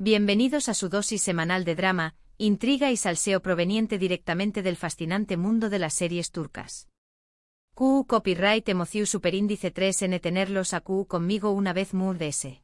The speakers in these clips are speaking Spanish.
Bienvenidos a su dosis semanal de drama, intriga y salseo proveniente directamente del fascinante mundo de las series turcas. QU Copyright Emoción Superíndice 3N tenerlos a QU conmigo una vez ds.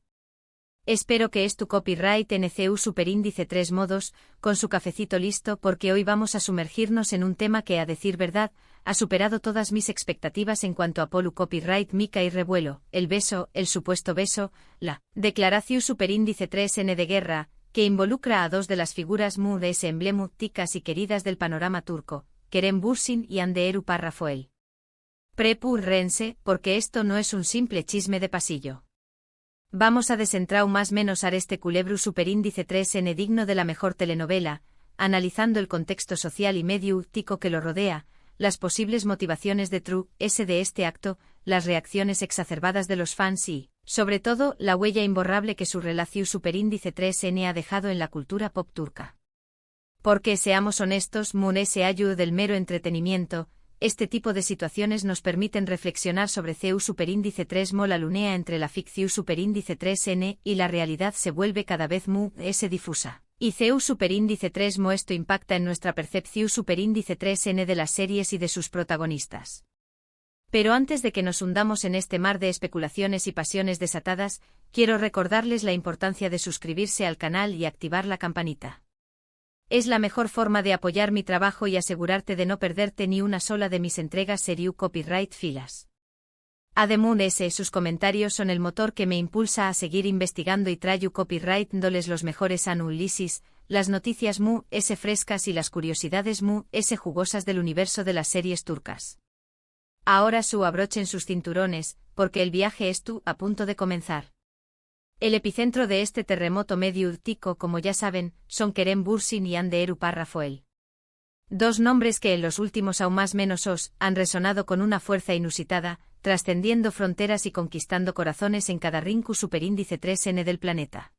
Espero que es tu copyright NCU Superíndice 3 modos, con su cafecito listo porque hoy vamos a sumergirnos en un tema que a decir verdad, ha superado todas mis expectativas en cuanto a Polu Copyright Mica y revuelo, el beso, el supuesto beso, la Declaración Superíndice 3N de guerra, que involucra a dos de las figuras ds emblemáticas y queridas del panorama turco, Kerem Bürsin y Hande Erupar Rafael. Prepúrense, porque esto no es un simple chisme de pasillo. Vamos a desentrar más menos a este culebro superíndice 3N digno de la mejor telenovela, analizando el contexto social y mediático que lo rodea, las posibles motivaciones de de este acto, las reacciones exacerbadas de los fans y, sobre todo, la huella imborrable que su relación superíndice 3N ha dejado en la cultura pop turca. Porque seamos honestos, ese ayudo del mero entretenimiento. Este tipo de situaciones nos permiten reflexionar sobre CU superíndice 3 la lunea entre la ficción superíndice 3N y la realidad se vuelve cada vez difusa. Y CU superíndice 3 esto impacta en nuestra percepción superíndice 3N de las series y de sus protagonistas. Pero antes de que nos hundamos en este mar de especulaciones y pasiones desatadas, quiero recordarles la importancia de suscribirse al canal y activar la campanita. Es la mejor forma de apoyar mi trabajo y asegurarte de no perderte ni una sola de mis entregas Seriu Copyright filas. Además, sus comentarios son el motor que me impulsa a seguir investigando y traigo copyright dándoles los mejores análisis, las noticias frescas y las curiosidades jugosas del universo de las series turcas. Ahora abrochen sus cinturones, porque el viaje es a punto de comenzar. El epicentro de este terremoto mediático, como ya saben, son Kerem Bürsin y Hande Erupar Rafael. Dos nombres que en los últimos aún más menos han resonado con una fuerza inusitada, trascendiendo fronteras y conquistando corazones en cada rincón superíndice 3N del planeta.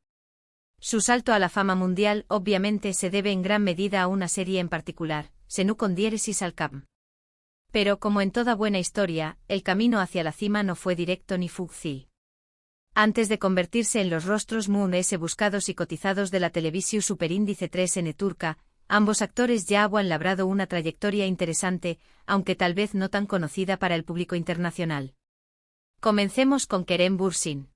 Su salto a la fama mundial obviamente se debe en gran medida a una serie en particular, Senu con diéresis al Cap. Pero como en toda buena historia, el camino hacia la cima no fue directo ni fácil. Antes de convertirse en los rostros buscados y cotizados de la televisión superíndice 3N turca, ambos actores ya han labrado una trayectoria interesante, aunque tal vez no tan conocida para el público internacional. Comencemos con Kerem Bürsin.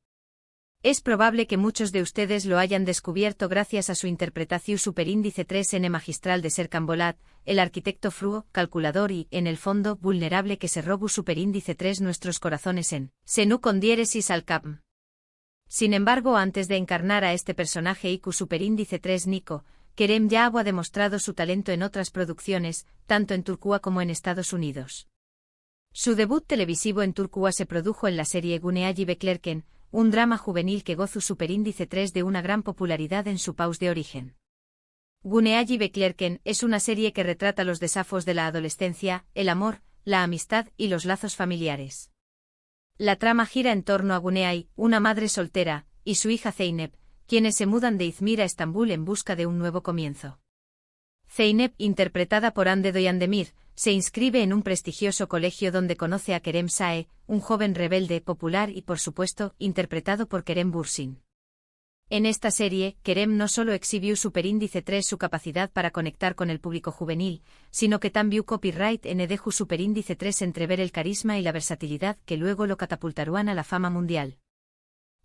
Es probable que muchos de ustedes lo hayan descubierto gracias a su interpretación superíndice 3N magistral de Serkan Bolat, el arquitecto frío, calculador y, en el fondo, vulnerable que se robó superíndice 3 nuestros corazones en Senu con diéresis al Cap. Sin embargo, antes de encarnar a este personaje IQ superíndice 3 Nico, Kerem ya ha demostrado su talento en otras producciones, tanto en Turquía como en Estados Unidos. Su debut televisivo en Turquía se produjo en la serie Guneaji Beklerken, un drama juvenil que gozó superíndice 3 de una gran popularidad en su país de origen. Guneaji Beklerken es una serie que retrata los desafíos de la adolescencia, el amor, la amistad y los lazos familiares. La trama gira en torno a Guneay, una madre soltera, y su hija Zeynep, quienes se mudan de Izmir a Estambul en busca de un nuevo comienzo. Zeynep, interpretada por Hande Doyandemir, se inscribe en un prestigioso colegio donde conoce a Kerem Sae, un joven rebelde, popular y por supuesto, interpretado por Kerem Bürsin. En esta serie, Kerem no solo exhibió superíndice 3 su capacidad para conectar con el público juvenil, sino que también copyright NDJ superíndice 3 entrever el carisma y la versatilidad que luego lo catapultarán a la fama mundial.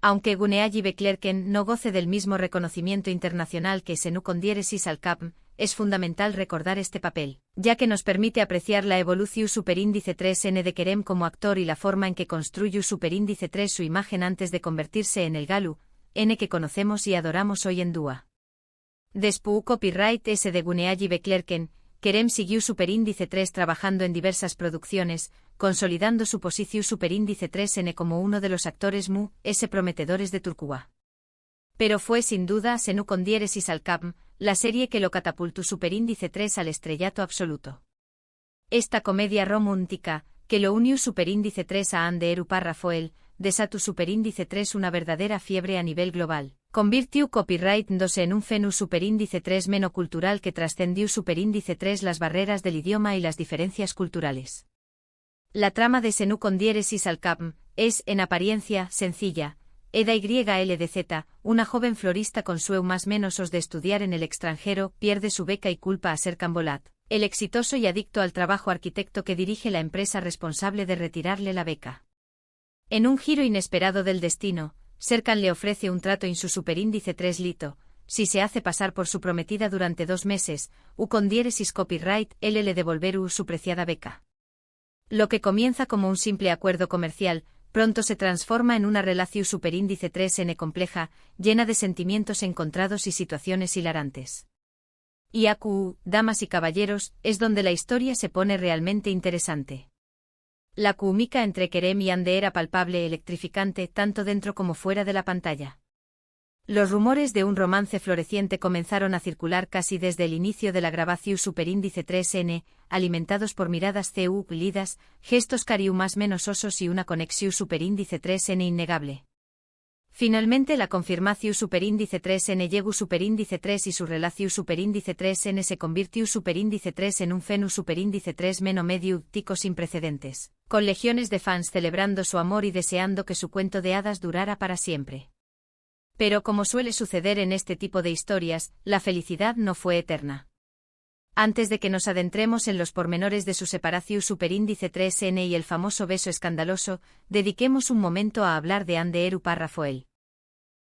Aunque Guneaji Beklerken no goce del mismo reconocimiento internacional que Senu con diéresis al Cap, es fundamental recordar este papel, ya que nos permite apreciar la evolución superíndice 3N de Kerem como actor y la forma en que construyó superíndice 3 su imagen antes de convertirse en el Galu N que conocemos y adoramos hoy en día. Después copyright S de Guneaji Beklerken, Kerem siguió superíndice 3 trabajando en diversas producciones, consolidando su posición superíndice 3N como uno de los actores prometedores de Turquía. Pero fue sin duda Senu con diéresis al Cap, la serie que lo catapultó superíndice 3 al estrellato absoluto. Esta comedia romántica, que lo unió superíndice 3 a Hande Erupar Rafael, desató superíndice 3 una verdadera fiebre a nivel global. Convirtió copyright 2 en un fenómeno superíndice 3 menocultural que trascendió superíndice 3 las barreras del idioma y las diferencias culturales. La trama de Senu con diéresis al Cap es, en apariencia, sencilla, Eda YLDZ, una joven florista con su más menos os de estudiar en el extranjero, pierde su beca y culpa a Serkan Bolat, el exitoso y adicto al trabajo arquitecto que dirige la empresa responsable de retirarle la beca. En un giro inesperado del destino, Serkan le ofrece un trato in su superíndice 3 lito, si se hace pasar por su prometida durante 2 meses, con diéresis copyright, él le devolver su preciada beca. Lo que comienza como un simple acuerdo comercial, pronto se transforma en una relación superíndice 3n compleja, llena de sentimientos encontrados y situaciones hilarantes. Y damas y caballeros, es donde la historia se pone realmente interesante. La química entre Kerem y Ande era palpable, electrificante, tanto dentro como fuera de la pantalla. Los rumores de un romance floreciente comenzaron a circular casi desde el inicio de la grabación superíndice 3n, alimentados por miradas lidas, gestos cariu más menos osos y una conexión superíndice 3n innegable. Finalmente la confirmación superíndice 3n llegó superíndice 3 y su relación superíndice 3n se convirtió superíndice 3 en un fenus superíndice 3 meno medio tico sin precedentes, con legiones de fans celebrando su amor y deseando que su cuento de hadas durara para siempre. Pero como suele suceder en este tipo de historias, la felicidad no fue eterna. Antes de que nos adentremos en los pormenores de su separación superíndice 3n y el famoso beso escandaloso, dediquemos un momento a hablar de Ande Eru Parrafoel.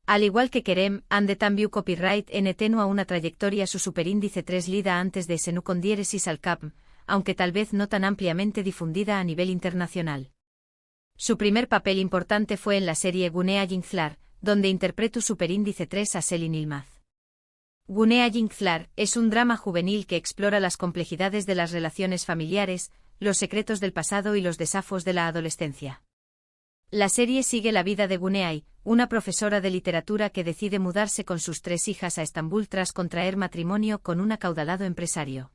Al igual que Kerem, Ande también copyright en tenua una trayectoria su superíndice 3 lida antes de Senu con diéresis al cap, aunque tal vez no tan ampliamente difundida a nivel internacional. Su primer papel importante fue en la serie Gunea Jinxlar, donde interpretó superíndice 3 a Selin Ilmaz. Gunea Jinxlar es un drama juvenil que explora las complejidades de las relaciones familiares, los secretos del pasado y los desafíos de la adolescencia. La serie sigue la vida de Guneay, una profesora de literatura que decide mudarse con sus 3 hijas a Estambul tras contraer matrimonio con un acaudalado empresario.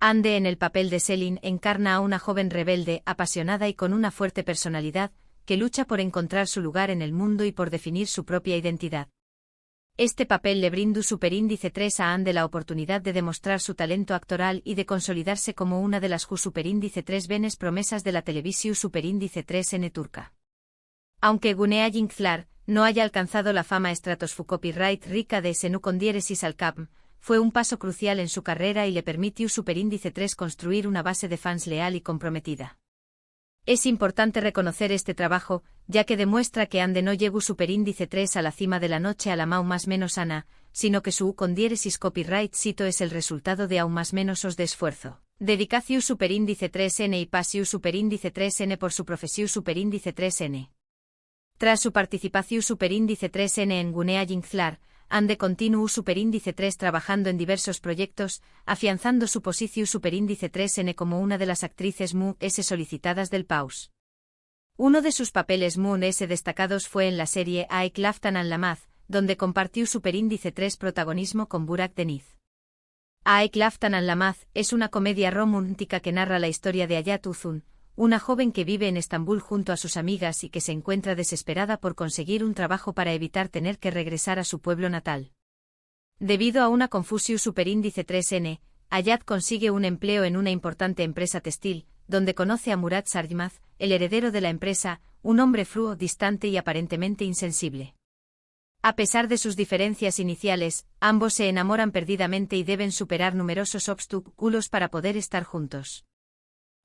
Ande en el papel de Selin encarna a una joven rebelde, apasionada y con una fuerte personalidad, que lucha por encontrar su lugar en el mundo y por definir su propia identidad. Este papel le brindó superíndice 3 a Ande la oportunidad de demostrar su talento actoral y de consolidarse como una de las superíndice 3 venes promesas de la televisión superíndice 3n turca. Aunque Gunea Jinxlar no haya alcanzado la fama estratosfu copyright rica de Senu con diéresis al cap, fue un paso crucial en su carrera y le permitió superíndice 3 construir una base de fans leal y comprometida. Es importante reconocer este trabajo, ya que demuestra que Ande no llegó superíndice 3 a la cima de la noche a la mau más menos ana, sino que su con diéresis copyright cito es el resultado de aún más menos os de esfuerzo. Dedicación superíndice 3n y pasión superíndice 3n por su profesión superíndice 3n. Tras su participación superíndice 3n en Gunea Jinxlar, Ande continuó superíndice 3 trabajando en diversos proyectos, afianzando su posición superíndice 3n como una de las actrices S solicitadas del PAUS. Uno de sus papeles S destacados fue en la serie Aek Laftan an Lamaz, donde compartió superíndice 3 protagonismo con Burak Deniz. Aek Laftan an Lamaz es una comedia romántica que narra la historia de Hayat Uzun, una joven que vive en Estambul junto a sus amigas y que se encuentra desesperada por conseguir un trabajo para evitar tener que regresar a su pueblo natal. Debido a una confusión superíndice 3n, Hayat consigue un empleo en una importante empresa textil, donde conoce a Murat Sarjmaz, el heredero de la empresa, un hombre frío, distante y aparentemente insensible. A pesar de sus diferencias iniciales, ambos se enamoran perdidamente y deben superar numerosos obstáculos para poder estar juntos.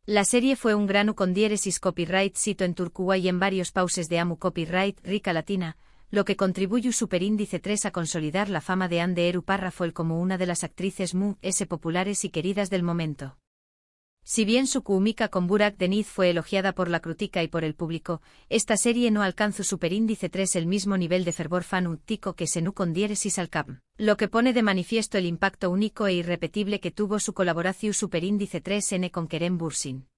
La serie fue un gran con diéresis copyright cito en Turquía y en varios pauses de Amu copyright rica latina, lo que contribuyó superíndice 3 a consolidar la fama de Ande Eru Parrafoel como una de las actrices S populares y queridas del momento. Si bien su química con Burak Deniz fue elogiada por la crítica y por el público, esta serie no alcanzó superíndice 3 el mismo nivel de fervor fanático que Senu con diéresis al cap, lo que pone de manifiesto el impacto único e irrepetible que tuvo su colaboración superíndice 3n con Kerem Bürsin.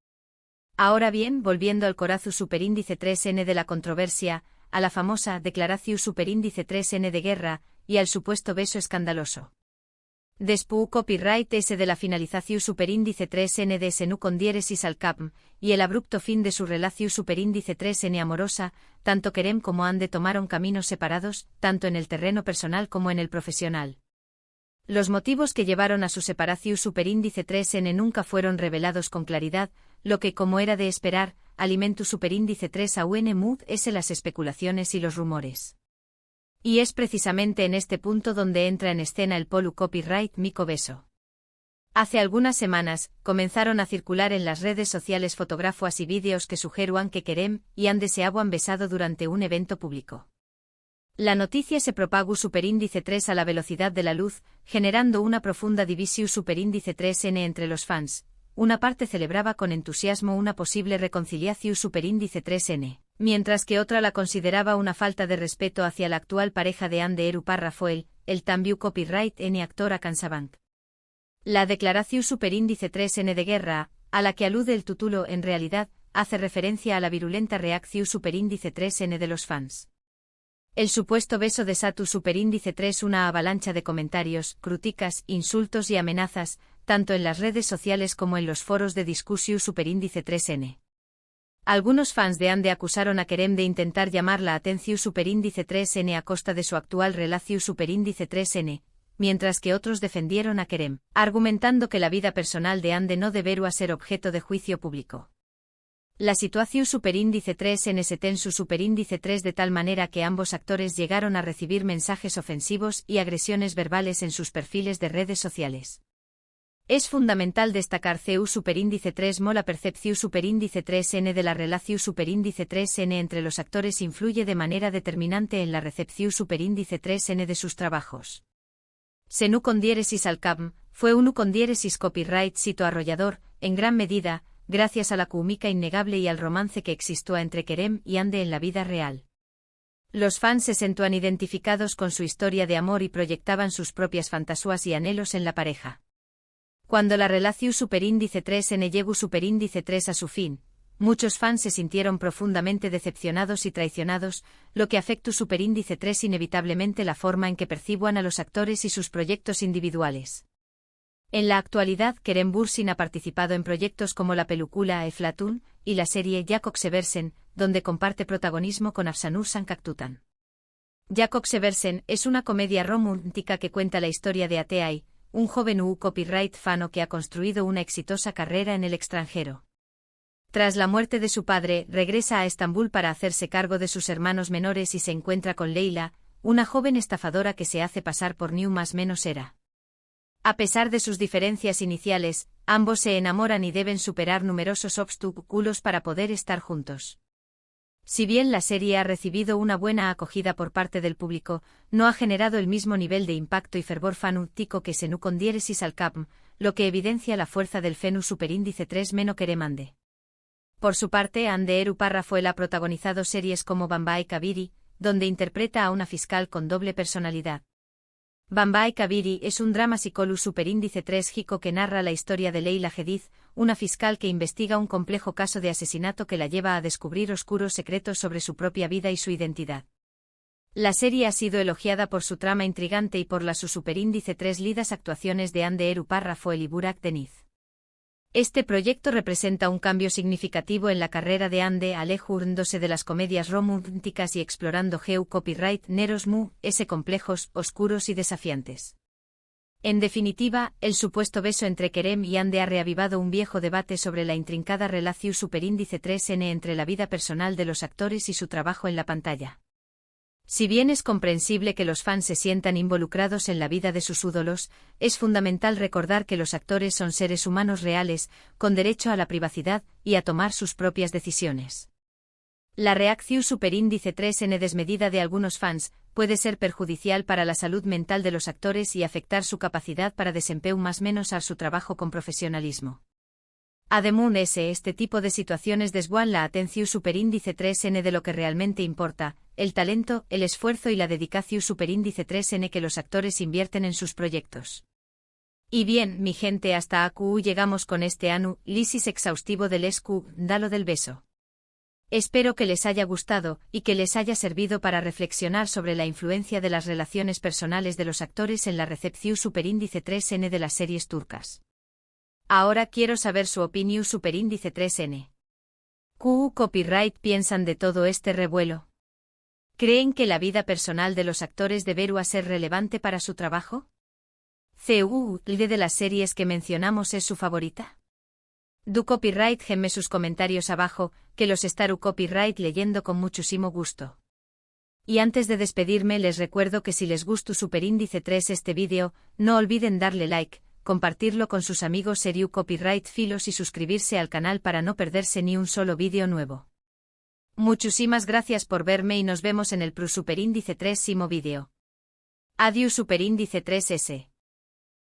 Ahora bien, volviendo al corazón superíndice 3n de la controversia, a la famosa declaración superíndice 3n de guerra, y al supuesto beso escandaloso. Después copyright S de la finalización superíndice 3n de Senu con diéresis al cap, y el abrupto fin de su relación superíndice 3n amorosa, tanto Kerem como Ande tomaron caminos separados, tanto en el terreno personal como en el profesional. Los motivos que llevaron a su separación superíndice 3n nunca fueron revelados con claridad, lo que, como era de esperar, alimentu superíndice 3 a un mood s las especulaciones y los rumores. Y es precisamente en este punto donde entra en escena el polu copyright Miko Beso. Hace algunas semanas, comenzaron a circular en las redes sociales fotografías y vídeos que sugeruan que Kerem y Ande se habían besado durante un evento público. La noticia se propagó superíndice 3 a la velocidad de la luz, generando una profunda división superíndice 3n entre los fans. Una parte celebraba con entusiasmo una posible reconciliación superíndice 3n, mientras que otra la consideraba una falta de respeto hacia la actual pareja de Ande Eru Parrafoel, el también copyright n actor a Cansabank. La declaración superíndice 3n de guerra, a la que alude el título en realidad, hace referencia a la virulenta reacción superíndice 3n de los fans. El supuesto beso de Satu superíndice 3 una avalancha de comentarios, críticas, insultos y amenazas, tanto en las redes sociales como en los foros de discusión superíndice 3n. Algunos fans de Ande acusaron a Kerem de intentar llamar la atención superíndice 3n a costa de su actual relación superíndice 3n, mientras que otros defendieron a Kerem, argumentando que la vida personal de Ande no debería ser objeto de juicio público. La situación superíndice 3n se ten su superíndice 3 de tal manera que ambos actores llegaron a recibir mensajes ofensivos y agresiones verbales en sus perfiles de redes sociales. Es fundamental destacar CU superíndice 3 la percepción superíndice 3n de la relación superíndice 3n entre los actores influye de manera determinante en la recepción superíndice 3n de sus trabajos. Senu con diéresis al CAPM, fue uno con diéresis copyright sito arrollador, en gran medida, gracias a la química innegable y al romance que existió entre Kerem y Ande en la vida real. Los fans se sentían identificados con su historia de amor y proyectaban sus propias fantasías y anhelos en la pareja. Cuando la relación superíndice 3n llegó superíndice 3 a su fin, muchos fans se sintieron profundamente decepcionados y traicionados, lo que afectó superíndice 3 inevitablemente la forma en que perciban a los actores y sus proyectos individuales. En la actualidad Kerem Bürsin ha participado en proyectos como la película Eflatun y la serie Jakob Seversen, donde comparte protagonismo con Afsanur Sankaktutan. Jakob Seversen es una comedia romántica que cuenta la historia de Ateay, un joven copyright fano que ha construido una exitosa carrera en el extranjero. Tras la muerte de su padre, regresa a Estambul para hacerse cargo de sus hermanos menores y se encuentra con Leila, una joven estafadora que se hace pasar por New más menos era. A pesar de sus diferencias iniciales, ambos se enamoran y deben superar numerosos obstáculos para poder estar juntos. Si bien la serie ha recibido una buena acogida por parte del público, no ha generado el mismo nivel de impacto y fervor fanútico que Senu con diéresis al CAPM, lo que evidencia la fuerza del Fenu superíndice 3 meno Kerem Ande. Por su parte, Ande Eru Parrafoel ha protagonizado series como Bambai Kabiri, donde interpreta a una fiscal con doble personalidad. Bambai Kabiri es un drama psicólogo superíndice 3 jico que narra la historia de Leila Hadid, una fiscal que investiga un complejo caso de asesinato que la lleva a descubrir oscuros secretos sobre su propia vida y su identidad. La serie ha sido elogiada por su trama intrigante y por su superíndice 3 lidas actuaciones de Ande Eru Parrafoel y Burak Deniz. Este proyecto representa un cambio significativo en la carrera de Ande alejándose de las comedias románticas y explorando copyright neros complejos, oscuros y desafiantes. En definitiva, el supuesto beso entre Kerem y Ande ha reavivado un viejo debate sobre la intrincada relación superíndice 3n entre la vida personal de los actores y su trabajo en la pantalla. Si bien es comprensible que los fans se sientan involucrados en la vida de sus ídolos, es fundamental recordar que los actores son seres humanos reales, con derecho a la privacidad y a tomar sus propias decisiones. La reacción superíndice 3n desmedida de algunos fans puede ser perjudicial para la salud mental de los actores y afectar su capacidad para desempeñar más menos a su trabajo con profesionalismo. Además, este tipo de situaciones desvían la atención superíndice 3n de lo que realmente importa, el talento, el esfuerzo y la dedicación superíndice 3n que los actores invierten en sus proyectos. Y bien, mi gente, hasta aquí llegamos con este análisis exhaustivo del escándalo del beso. Espero que les haya gustado y que les haya servido para reflexionar sobre la influencia de las relaciones personales de los actores en la recepción superíndice 3n de las series turcas. Ahora quiero saber su opinión superíndice 3n. ¿Qué copyright piensan de todo este revuelo? ¿Creen que la vida personal de los actores debería ser relevante para su trabajo? ¿CU de las series que mencionamos es su favorita? Du copyright gemme sus comentarios abajo, que los estaré copyright leyendo con muchísimo gusto. Y antes de despedirme les recuerdo que si les gustó Superíndice 3 este vídeo, no olviden darle like, compartirlo con sus amigos Seriu Copyright Filos y suscribirse al canal para no perderse ni un solo vídeo nuevo. Muchísimas gracias por verme y nos vemos en el Superíndice 3 vídeo. Adiós Superíndice 3S.